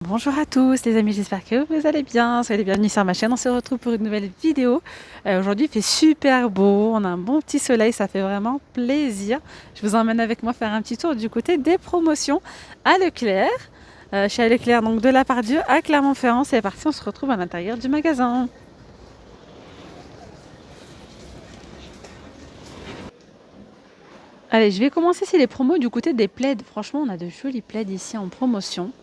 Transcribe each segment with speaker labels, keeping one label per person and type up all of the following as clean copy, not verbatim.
Speaker 1: Bonjour à tous les amis, j'espère que vous allez bien, soyez les bienvenus sur ma chaîne, on se retrouve pour une nouvelle vidéo. Aujourd'hui il fait super beau, on a un bon petit soleil, ça fait vraiment plaisir. Je vous emmène avec moi faire un petit tour du côté des promotions à Leclerc. Je suis à Leclerc, donc de la Part-Dieu à Clermont-Ferrand, c'est parti, on se retrouve à l'intérieur du magasin. Allez, je vais commencer ici les promos du côté des plaids. Franchement, on a de jolis plaids ici en promotion.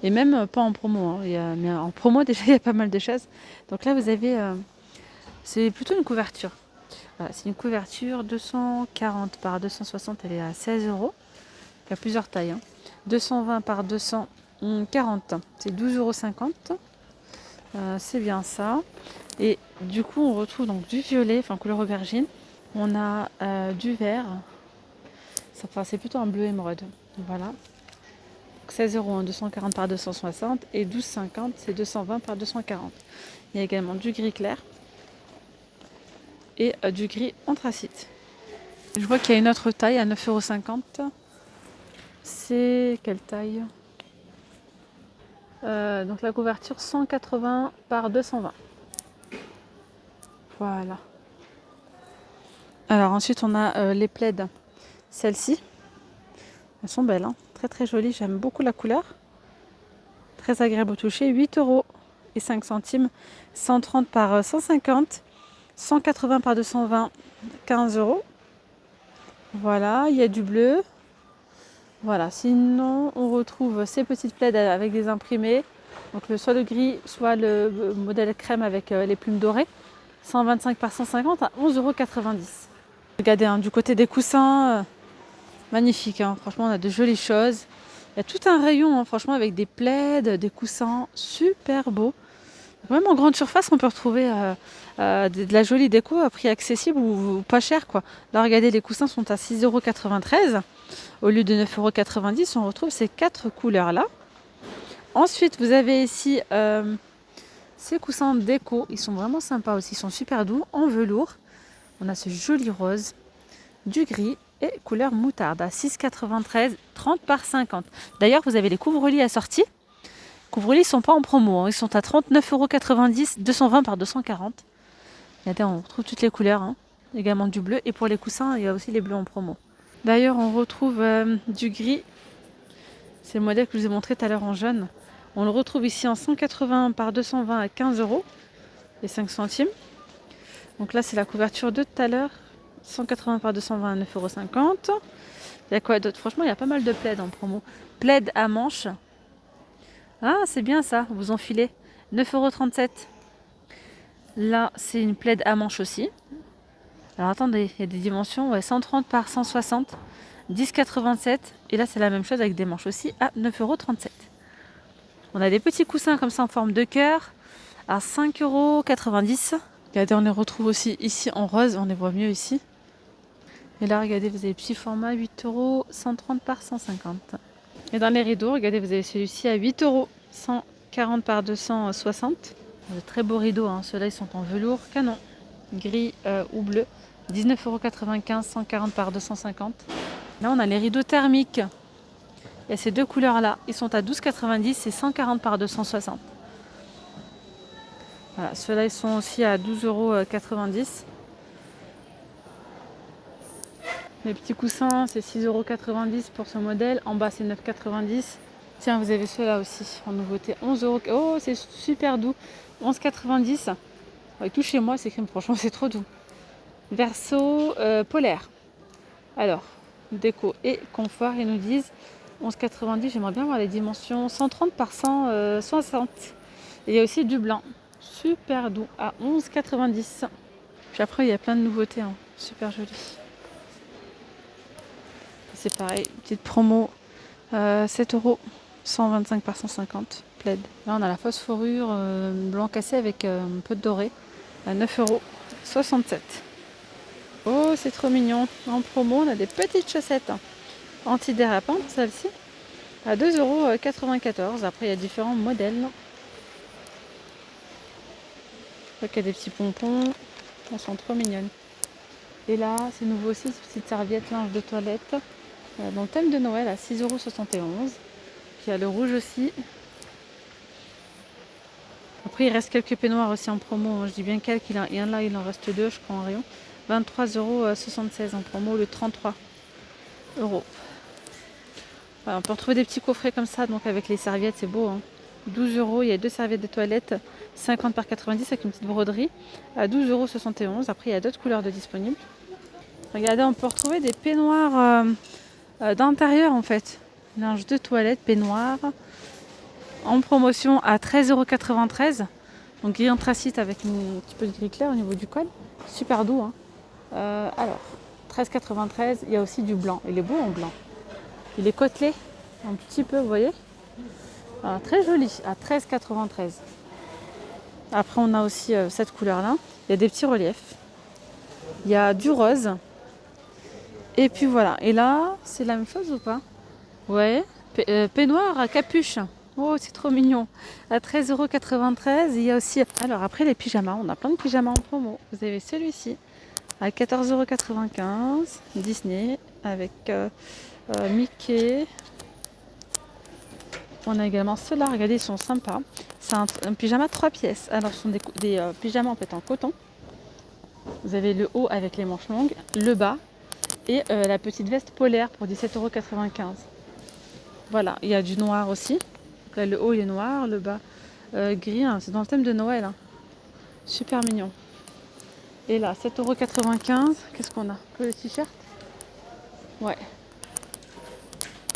Speaker 1: Et même pas en promo, hein. Mais en promo déjà il y a pas mal de choses. Donc là vous avez, c'est plutôt une couverture. Voilà, c'est une couverture 240 par 260, elle est à 16 euros. Il y a plusieurs tailles, hein. 220 par 240, c'est 12,50 euros. C'est bien ça. Et du coup on retrouve donc du violet, enfin couleur aubergine. On a du vert. Enfin, c'est plutôt un bleu émeraude. Voilà. 16 euros, hein, 240 par 260 et 12,50 c'est 220 par 240. Il y a également du gris clair et du gris anthracite. Je vois qu'il y a une autre taille à 9,50 euros. C'est quelle taille? Donc la couverture 180 par 220. Voilà. Alors ensuite on a les plaids. Celles-ci, elles sont belles, hein. Très très jolies, j'aime beaucoup la couleur. Très agréable au toucher, 8 euros et 5 centimes. 130 par 150, 180 par 220, 15 euros. Voilà, il y a du bleu. Voilà, sinon on retrouve ces petites plaids avec des imprimés. Donc soit le gris, soit le modèle crème avec les plumes dorées. 125 par 150 à 11,90 €. Regardez, hein, du côté des coussins, magnifique, hein. Franchement on a de jolies choses. Il y a tout un rayon, hein, franchement, avec des plaids, des coussins super beaux. Même en grande surface, on peut retrouver de la jolie déco à prix accessible ou pas cher, quoi. Là, regardez, les coussins sont à 6,93 € au lieu de 9,90 €. On retrouve ces 4 couleurs-là. Ensuite, vous avez ici ces coussins déco. Ils sont vraiment sympas aussi. Ils sont super doux, en velours. On a ce joli rose, du gris et couleur moutarde à 6,93 €, 30 par 50. D'ailleurs, vous avez les couvre-lits assortis. Couvre-lits ne sont pas en promo, hein. Ils sont à 39,90 €, 220 par 240. Regardez, on retrouve toutes les couleurs, hein. Également du bleu. Et pour les coussins, il y a aussi les bleus en promo. D'ailleurs, on retrouve du gris. C'est le modèle que je vous ai montré tout à l'heure en jaune. On le retrouve ici en 180 par 220 à 15 euros et 5 centimes. Donc là, c'est la couverture de tout à l'heure. 180 par 220 à 9,50 €. Il y a quoi d'autre? Franchement, il y a pas mal de plaids en promo. Plaid à manches. Ah, c'est bien ça, vous enfilez. 9,37 €. Là, c'est une plaid à manches aussi. Alors attendez, il y a des dimensions, ouais, 130 par 160, 10,87 €. Et là, c'est la même chose avec des manches aussi à 9,37 €. On a des petits coussins comme ça en forme de cœur à 5,90 €. Regardez, on les retrouve aussi ici en rose, on les voit mieux ici. Et là, regardez, vous avez le petit format 8 €, 130 par 150. Et dans les rideaux, regardez, vous avez celui-ci à 8 €, 140 par 260. De très beaux rideaux, hein. Ceux-là, ils sont en velours canon, gris ou bleu. 19,95 €, 140 par 250. Là, on a les rideaux thermiques. Il y a ces deux couleurs-là. Ils sont à 12,90 € et 140 par 260. Voilà, ceux-là, ils sont aussi à 12,90 €. Les petits coussins, c'est 6,90 € pour ce modèle. En bas, c'est 9,90 €. Tiens, vous avez ceux-là aussi en nouveauté. 11 €. Oh, c'est super doux. 11,90 €. Ouais, tout chez moi, c'est crème. Franchement, c'est trop doux. Verso polaire. Alors, déco et confort, ils nous disent 11,90 €. J'aimerais bien voir les dimensions 130 par 160. Et il y a aussi du blanc. Super doux à 11,90 €. Puis après, il y a plein de nouveautés, hein. Super joli. C'est pareil, petite promo, 7 €, 125 par 150, plaid. Là, on a la phosphorure blanc cassé avec un peu de doré à 9,67 €. Oh, c'est trop mignon. En promo, on a des petites chaussettes antidérapantes, celle-ci, à 2,94 €. Après, il y a différents modèles. Je vois qu'il y a des petits pompons. Elles sont trop mignonnes. Et là, c'est nouveau aussi, ces petites serviettes linge de toilette. Dans le thème de Noël à 6,71 €. Puis il y a le rouge aussi. Après, il reste quelques peignoirs aussi en promo. Je dis bien quelques, il y en a, il en reste 2, je crois, en rayon. 23,76 € en promo, le 33 €. Voilà, on peut retrouver des petits coffrets comme ça, donc avec les serviettes, c'est beau. 12 €, il y a 2 serviettes de toilette, 50 par 90 avec une petite broderie, à 12,71 €. Après, il y a d'autres couleurs de disponibles. Regardez, on peut retrouver des peignoirs d'intérieur en fait. Linge de toilette, peignoir, en promotion à 13,93 €. Donc gris anthracite avec un petit peu de gris clair au niveau du col. Super doux. Alors, 13,93 €. Il y a aussi du blanc. Il est beau en blanc. Il est côtelé un petit peu, vous voyez. Très joli, à 13,93 €. Après, on a aussi cette couleur-là. Il y a des petits reliefs. Il y a du rose. Et puis voilà. Et là, c'est la même chose ou pas? Ouais. Peignoir à capuche. Oh, c'est trop mignon. À 13,93 €. Il y a aussi... Alors, après, les pyjamas. On a plein de pyjamas en promo. Vous avez celui-ci à 14,95 €. Disney avec Mickey. On a également ceux-là. Regardez, ils sont sympas. C'est un pyjama 3 pièces. Alors, ce sont des pyjamas en fait en coton. Vous avez le haut avec les manches longues, le bas et la petite veste polaire pour 17,95 €. Voilà, il y a du noir aussi. Là, le haut il est noir, le bas gris. C'est dans le thème de Noël. Super mignon. Et là, 7,95 €. Qu'est-ce qu'on a? Que le t-shirt? Ouais.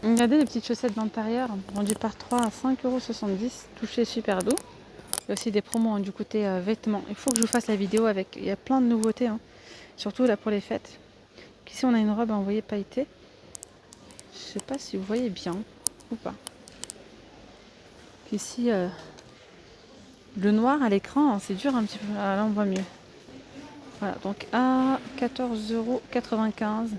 Speaker 1: Regardez les petites chaussettes d'intérieur, vendues par 3 à 5,70 €. Touché super doux. Il y a aussi des promos du côté vêtements. Il faut que je vous fasse la vidéo avec. Il y a plein de nouveautés, surtout là pour les fêtes. Ici, on a une robe envoyée pailletée. Je sais pas si vous voyez bien ou pas. Ici, le noir à l'écran, c'est dur un petit peu. Là, on voit mieux. Voilà, donc à 14,95 €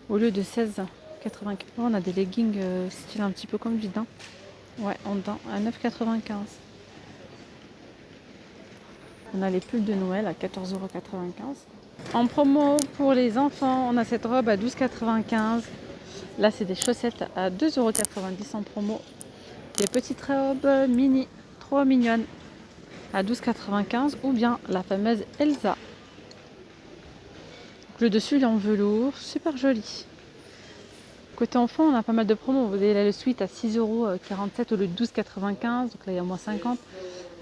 Speaker 1: au lieu de 16,95 €. On a des leggings style un petit peu comme du daim. Ouais, en daim à 9,95 €. On a les pulls de Noël à 14,95 €. En promo pour les enfants, on a cette robe à 12,95 €. Là, c'est des chaussettes à 2,90 € en promo. Des petites robes mini, trop mignonnes, à 12,95 € ou bien la fameuse Elsa. Le dessus, il est en velours, super joli. Côté enfant, on a pas mal de promos. Vous avez là le suite à 6,47 € au lieu de 12,95 €. Donc là, il y a moins 50.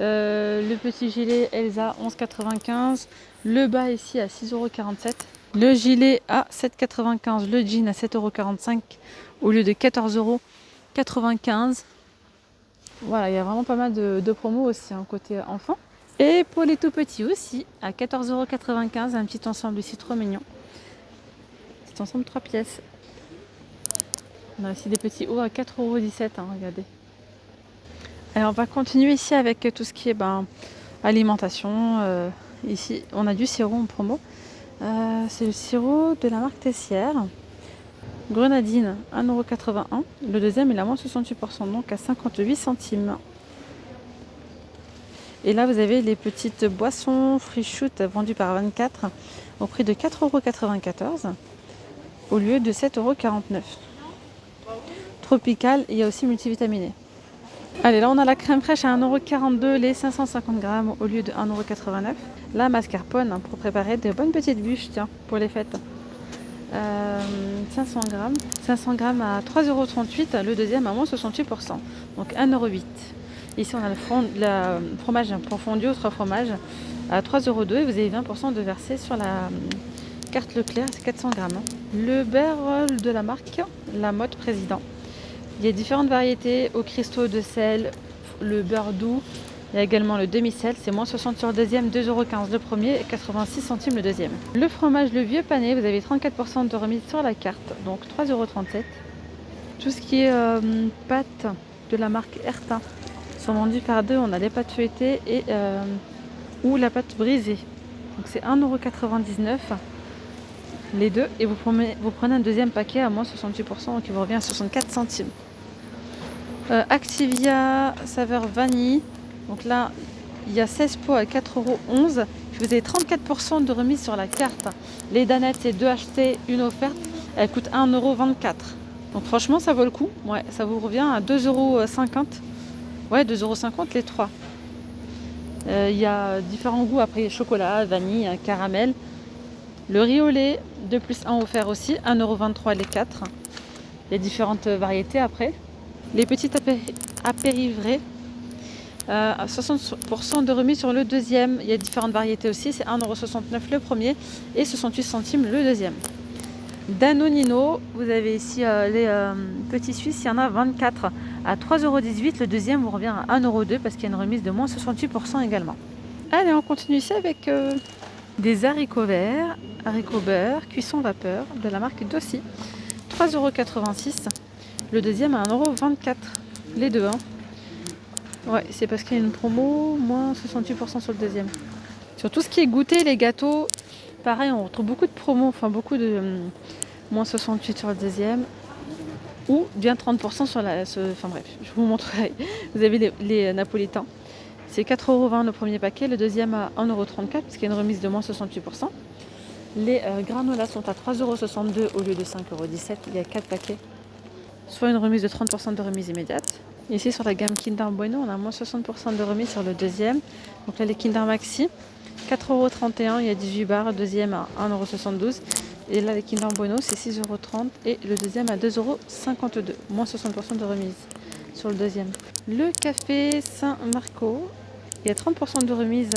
Speaker 1: Le petit gilet Elsa 11,95 €. Le bas ici à 6,47 €. Le gilet à 7,95 €. Le jean à 7,45 € au lieu de 14,95 €. Voilà, il y a vraiment pas mal de promos aussi côté enfant. Et pour les tout petits aussi, à 14,95 €, un petit ensemble ici trop mignon. Petit ensemble 3 pièces. On a aussi des petits hauts à 4,17 €, regardez. Alors on va continuer ici avec tout ce qui est alimentation. Ici, on a du sirop en promo. C'est le sirop de la marque Tessière. Grenadine, 1,81 €. Le deuxième, il a moins 68%, donc à 58 centimes. Et là, vous avez les petites boissons Free Shoot vendues par 24 au prix de 4,94 € au lieu de 7,49 €. Tropical, il y a aussi multivitaminé. Allez, là on a la crème fraîche à 1,42 €, les 550 grammes au lieu de 1,89 €. La mascarpone pour préparer de bonnes petites bûches, tiens, pour les fêtes. 500 grammes à 3,38 €, le deuxième à moins 68%, donc 1,08 €. Ici on a le fromage profondu aux 3 fromages à 3,02 € et vous avez 20% de versé sur la carte Leclerc, c'est 400 grammes. Le beurre de la marque La Motte Président. Il y a différentes variétés aux cristaux de sel, le beurre doux. Il y a également le demi-sel, c'est moins 60 sur le deuxième, 2,15 € le premier et 86 centimes le deuxième. Le fromage Le Vieux Pané, vous avez 34% de remise sur la carte, donc 3,37 €. Tout ce qui est pâtes de la marque Erta sont vendus par deux. On a les pâtes feuilletées et ou la pâte brisée. Donc c'est 1,99 € les deux et vous prenez un deuxième paquet à moins 68%, donc il vous revient à 64 centimes. Activia saveur vanille. Donc là, il y a 16 pots à 4,11 €. Vous avez 34% de remise sur la carte. Les danettes, c'est 2 achetées, une offerte. Elle coûte 1,24 €. Donc franchement, ça vaut le coup. Ouais, ça vous revient à 2,50 € Ouais, 2,50 € les 3. Il y a différents goûts après, chocolat, vanille, caramel. Le riz au lait, 2 plus 1 offert aussi, 1,23 € les 4. Il y a différentes variétés après. Les petites apérivrées, 60% de remise sur le deuxième. Il y a différentes variétés aussi, c'est 1,69 € le premier et 68 centimes le deuxième. Danonino, vous avez ici les petits suisses, il y en a 24 à 3,18 €. Le deuxième vous revient à 1,02 € parce qu'il y a une remise de moins 68% également. Allez, on continue ici avec des haricots verts, haricots beurre, cuisson vapeur de la marque Dossi. 3,86 €. Le deuxième à 1,24 €. Les deux, hein. Ouais, c'est parce qu'il y a une promo, moins 68% sur le deuxième. Sur tout ce qui est goûter, les gâteaux, pareil, on retrouve beaucoup de promos, enfin beaucoup de moins 68 sur le deuxième. Ou bien 30% sur la... Enfin bref, je vous montrerai. Vous avez les napolitains. C'est 4,20 € le premier paquet, le deuxième à 1,34 € parce qu'il y a une remise de moins 68%. Les granolas sont à 3,62 € au lieu de 5,17 €. Il y a 4 paquets. Soit une remise de 30% de remise immédiate. Ici sur la gamme Kinder Bueno, on a moins 60% de remise sur le deuxième. Donc là les Kinder Maxi, 4,31 €, il y a 18 barres, deuxième à 1,72 €. Et là les Kinder Bueno c'est 6,30 € et le deuxième à 2,52 €, moins 60% de remise sur le deuxième. Le café Saint-Marco, il y a 30% de remise,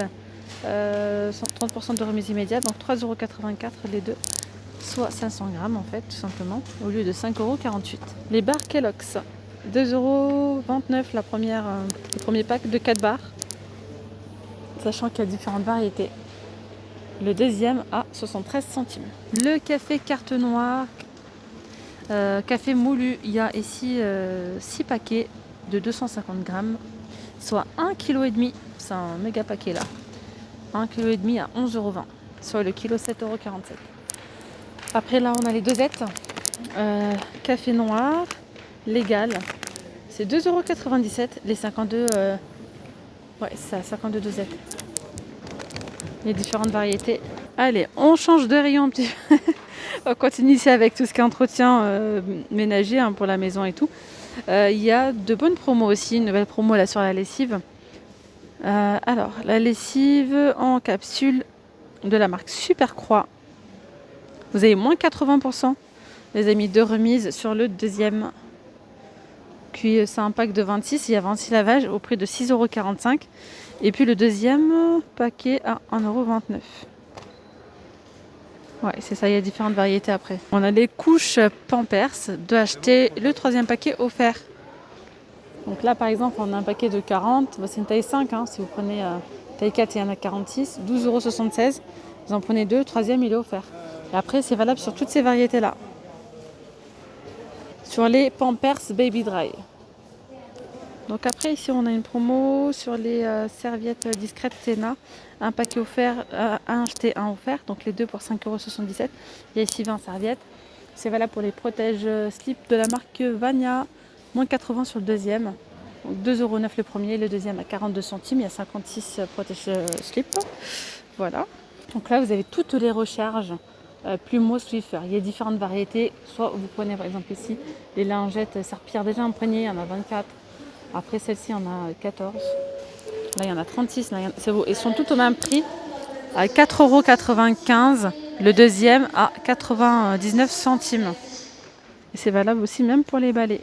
Speaker 1: 30% de remise immédiate, donc 3,84 € les deux. Soit 500 grammes en fait, tout simplement, au lieu de 5,48 €. Les barres Kellogg's, 2,29 € le premier pack de 4 barres, sachant qu'il y a différentes variétés. Le deuxième à 73 centimes. Le café carte noire, café moulu, il y a ici 6 paquets de 250 grammes, soit 1,5 kg. C'est un méga paquet là. 1,5 kg à 11,20 €, soit le kilo 7,47 €. Après là on a les dosettes, café noir, légal, c'est 2,97 €, les 52, ouais c'est à 52 dosettes. Il y a différentes variétés. Allez, on change de rayon un petit peu. On continue ici avec tout ce qui est entretien ménager hein, pour la maison et tout. Il y a de bonnes promos aussi, une nouvelle promo là sur la lessive. Alors, la lessive en capsule de la marque Super Croix. Vous avez moins 80%. Les amis, de remise sur le deuxième. Puis c'est un pack de 26, il y a 26 lavages au prix de 6,45 €. Et puis le deuxième paquet à 1,29 €. Ouais, c'est ça, il y a différentes variétés après. On a les couches Pampers de acheter le troisième paquet offert. Donc là par exemple, on a un paquet de 40, c'est une taille 5, hein, si vous prenez taille 4, il y en a 46, 12,76 €. Vous en prenez deux, le troisième il est offert. Et après c'est valable sur toutes ces variétés là. Sur les Pampers Baby Dry. Donc après ici on a une promo sur les serviettes discrètes Tena, un paquet offert, un acheté, un offert, donc les deux pour 5,77 €. Il y a ici 20 serviettes. C'est valable pour les protèges slip de la marque Vania, moins 80 sur le deuxième. Donc 2,09 € le premier, le deuxième à 42 centimes, il y a 56 protèges slip. Voilà. Donc là vous avez toutes les recharges Plumeau Swiffer. Il y a différentes variétés. Soit vous prenez par exemple ici les lingettes serpillères déjà imprégnées, il y en a 24. Après celle-ci, il y en a 14. Là, il y en a 36. Là, ils sont tous au même prix, à 4,95 €. Le deuxième à 99 centimes. Et c'est valable aussi même pour les balais.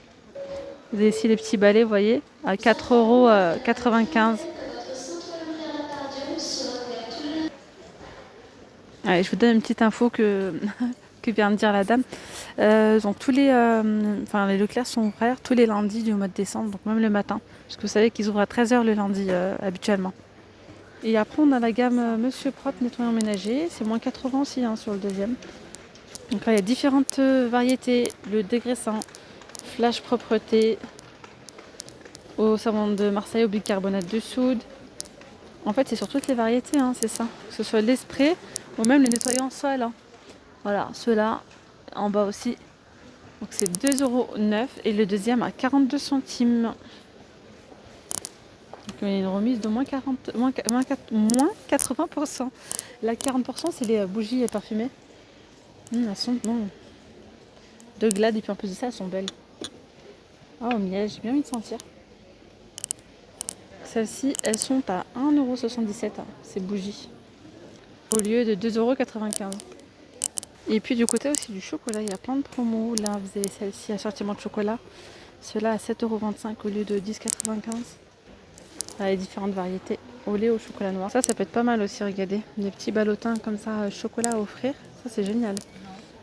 Speaker 1: Vous avez ici les petits balais, vous voyez, à 4,95 €. Allez, je vous donne une petite info que vient de dire la dame. Donc tous les Leclerc sont ouverts tous les lundis du mois de décembre, donc même le matin, parce que vous savez qu'ils ouvrent à 13 h le lundi habituellement. Et après on a la gamme Monsieur Propre nettoyant ménager, c'est moins 80 aussi hein, sur le deuxième. Donc là il y a différentes variétés, le dégraissant, flash propreté, au savon de Marseille, au bicarbonate de soude. En fait c'est sur toutes les variétés, hein, c'est ça, que ce soit les sprays ou même les nettoyants sol. Hein. Voilà, ceux-là en bas aussi. Donc c'est 2,09 € et le deuxième à 42 centimes. Donc il y a une remise de moins 80%. La 40% c'est les bougies parfumées. Elles sont de Glad et puis en plus de ça elles sont belles. Ah au miel, j'ai bien envie de sentir. Celles-ci, elles sont à 1,77 €, ces bougies, au lieu de 2,95 €. Et puis du côté aussi du chocolat, il y a plein de promos. Là, vous avez celle-ci, assortiment de chocolat. Cela à 7,25 € au lieu de 10,95 €. Les différentes variétés au lait au chocolat noir. Ça peut être pas mal aussi, regardez. Des petits ballotins comme ça, chocolat à offrir. Ça, c'est génial.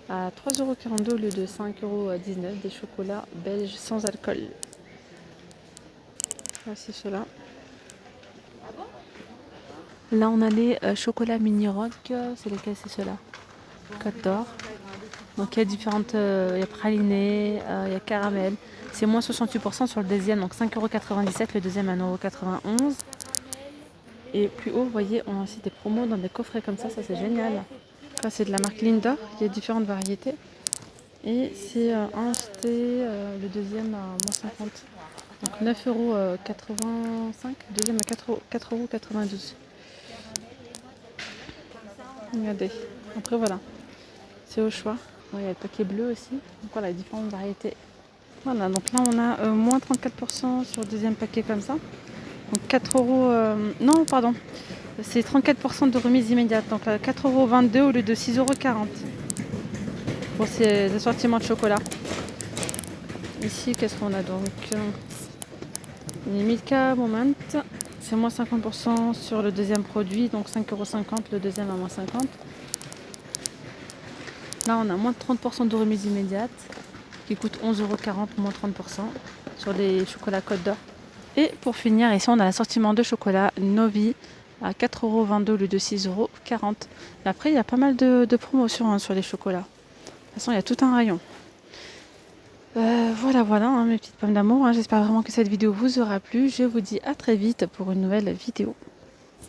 Speaker 1: À 3,42 € au lieu de 5,19 €, des chocolats belges sans alcool. Voici ceux-là. Là, on a les chocolats mini rock. C'est lesquels? C'est ceux-là. Côte d'Or. Donc il y a différentes, il y a praliné, il y a caramel. C'est moins 68% sur le deuxième, donc 5,97 €, le deuxième 1,91 €. Et plus haut, vous voyez, on a aussi des promos dans des coffrets comme ça c'est génial. Ça c'est de la marque Linda, il y a différentes variétés. Et c'est un jeté, le deuxième à moins 50. Donc 9,85 €, deuxième à 4,92 €. Regardez, après voilà, c'est au choix. Ouais, il y a le paquet bleu aussi, donc voilà, les différentes variétés. Voilà, donc là on a moins 34% sur le deuxième paquet comme ça. Donc 4 €, non pardon, c'est 34% de remise immédiate. Donc là 4,22 € au lieu de 6,40 € pour ces assortiments de chocolat. Ici, qu'est-ce qu'on a donc? Les Milka Moment, c'est moins 50% sur le deuxième produit, donc 5,50 € le deuxième à moins 50 €. Là on a moins de 30% de remise immédiate qui coûte 11,40 € moins 30% sur les chocolats Côte d'Or. Et pour finir, ici on a l'assortiment de chocolat Novi à 4,22 € au lieu de 6,40 €. Après, il y a pas mal de promotions sur les chocolats. De toute façon, il y a tout un rayon. Voilà, mes petites pommes d'amour. J'espère vraiment que cette vidéo vous aura plu. Je vous dis à très vite pour une nouvelle vidéo.